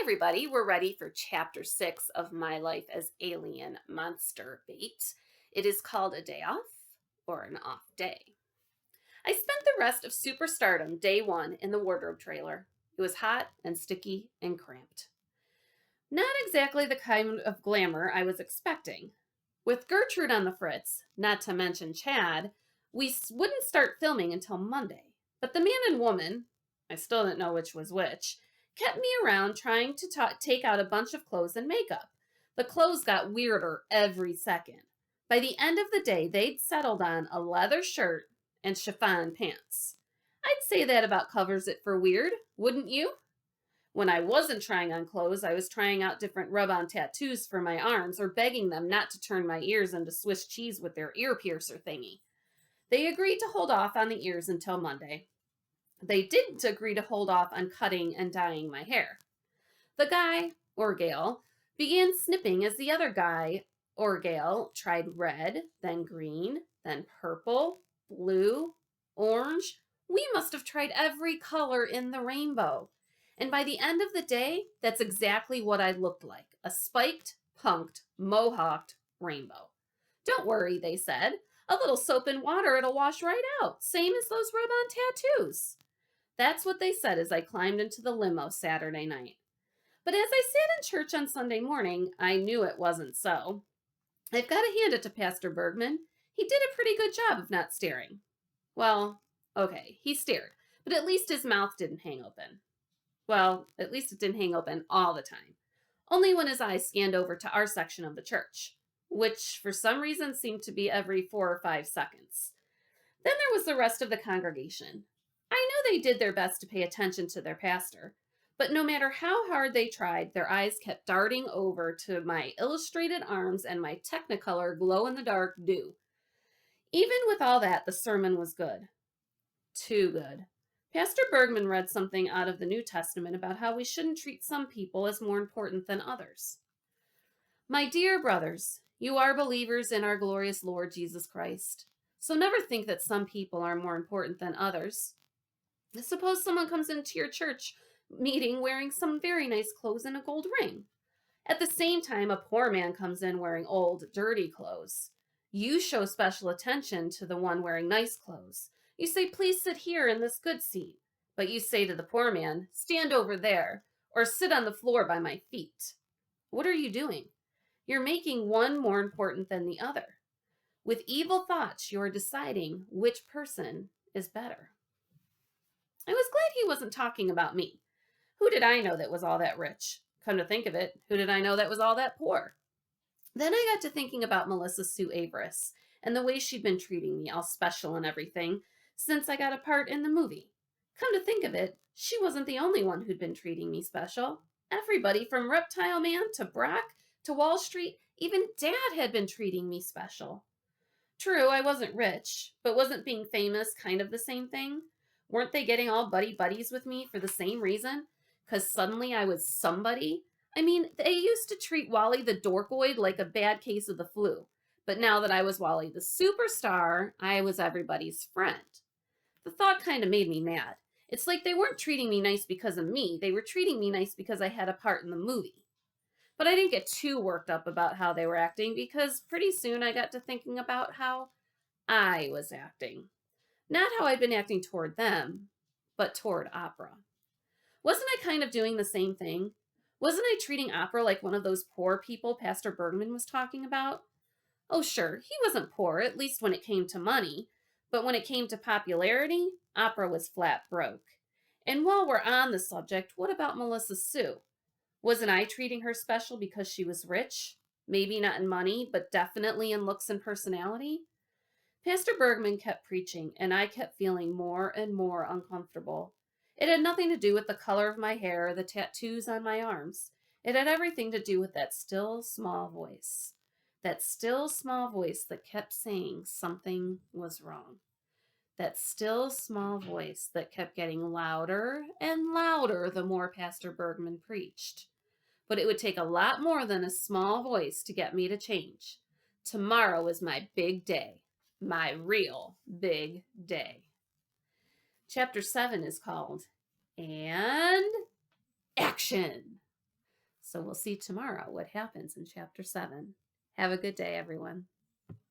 Everybody. We're ready for chapter 6 of My Life as Alien Monster Bait. It is called A Day Off or an Off Day. I spent the rest of Superstardom day one in the wardrobe trailer. It was hot and sticky and cramped. Not exactly the kind of glamour I was expecting. With Gertrude on the fritz, not to mention Chad, we wouldn't start filming until Monday. But the man and woman, I still didn't know which was which, kept me around trying to take out a bunch of clothes and makeup. The clothes got weirder every second. By the end of the day, they'd settled on a leather shirt and chiffon pants. I'd say that about covers it for weird, wouldn't you? When I wasn't trying on clothes, I was trying out different rub-on tattoos for my arms or begging them not to turn my ears into Swiss cheese with their ear piercer thingy. They agreed to hold off on the ears until Monday. They didn't agree to hold off on cutting and dyeing my hair. The guy, or gal, began snipping as the other guy, or gal, tried red, then green, then purple, blue, orange. We must have tried every color in the rainbow. And by the end of the day, that's exactly what I looked like, a spiked, punked, mohawked rainbow. Don't worry, they said. A little soap and water, it'll wash right out, same as those rub-on tattoos. That's what they said as I climbed into the limo Saturday night. But as I sat in church on Sunday morning, I knew it wasn't so. I've got to hand it to Pastor Bergman. He did a pretty good job of not staring. Well, okay, he stared, but at least his mouth didn't hang open. Well, at least it didn't hang open all the time. Only when his eyes scanned over to our section of the church, which for some reason seemed to be every 4 or 5 seconds. Then there was the rest of the congregation. I know they did their best to pay attention to their pastor, but no matter how hard they tried, their eyes kept darting over to my illustrated arms and my Technicolor glow-in-the-dark do. Even with all that, the sermon was good. Too good. Pastor Bergman read something out of the New Testament about how we shouldn't treat some people as more important than others. My dear brothers, you are believers in our glorious Lord Jesus Christ. So never think that some people are more important than others. Suppose someone comes into your church meeting wearing some very nice clothes and a gold ring. At the same time, a poor man comes in wearing old, dirty clothes. You show special attention to the one wearing nice clothes. You say, please sit here in this good seat. But you say to the poor man, stand over there, or sit on the floor by my feet. What are you doing? You're making one more important than the other. With evil thoughts, you're deciding which person is better. I was glad he wasn't talking about me. Who did I know that was all that rich? Come to think of it, who did I know that was all that poor? Then I got to thinking about Melissa Sue Averis and the way she'd been treating me all special and everything since I got a part in the movie. Come to think of it, she wasn't the only one who'd been treating me special. Everybody from Reptile Man to Brock to Wall Street, even Dad had been treating me special. True, I wasn't rich, but wasn't being famous kind of the same thing? Weren't they getting all buddies with me for the same reason? Because suddenly I was somebody? I mean, they used to treat Wally the dorkoid like a bad case of the flu. But now that I was Wally the superstar, I was everybody's friend. The thought kind of made me mad. It's like they weren't treating me nice because of me. They were treating me nice because I had a part in the movie. But I didn't get too worked up about how they were acting because pretty soon I got to thinking about how I was acting. Not how I'd been acting toward them, but toward Opera. Wasn't I kind of doing the same thing? Wasn't I treating Opera like one of those poor people Pastor Bergman was talking about? Oh, sure, he wasn't poor, at least when it came to money. But when it came to popularity, Opera was flat broke. And while we're on the subject, what about Melissa Sue? Wasn't I treating her special because she was rich? Maybe not in money, but definitely in looks and personality? Pastor Bergman kept preaching, and I kept feeling more and more uncomfortable. It had nothing to do with the color of my hair or the tattoos on my arms. It had everything to do with that still small voice. That still small voice that kept saying something was wrong. That still small voice that kept getting louder and louder the more Pastor Bergman preached. But it would take a lot more than a small voice to get me to change. Tomorrow is my big day. My real big day. Chapter 7 is called And Action. So we'll see tomorrow what happens in chapter 7. Have a good day, everyone.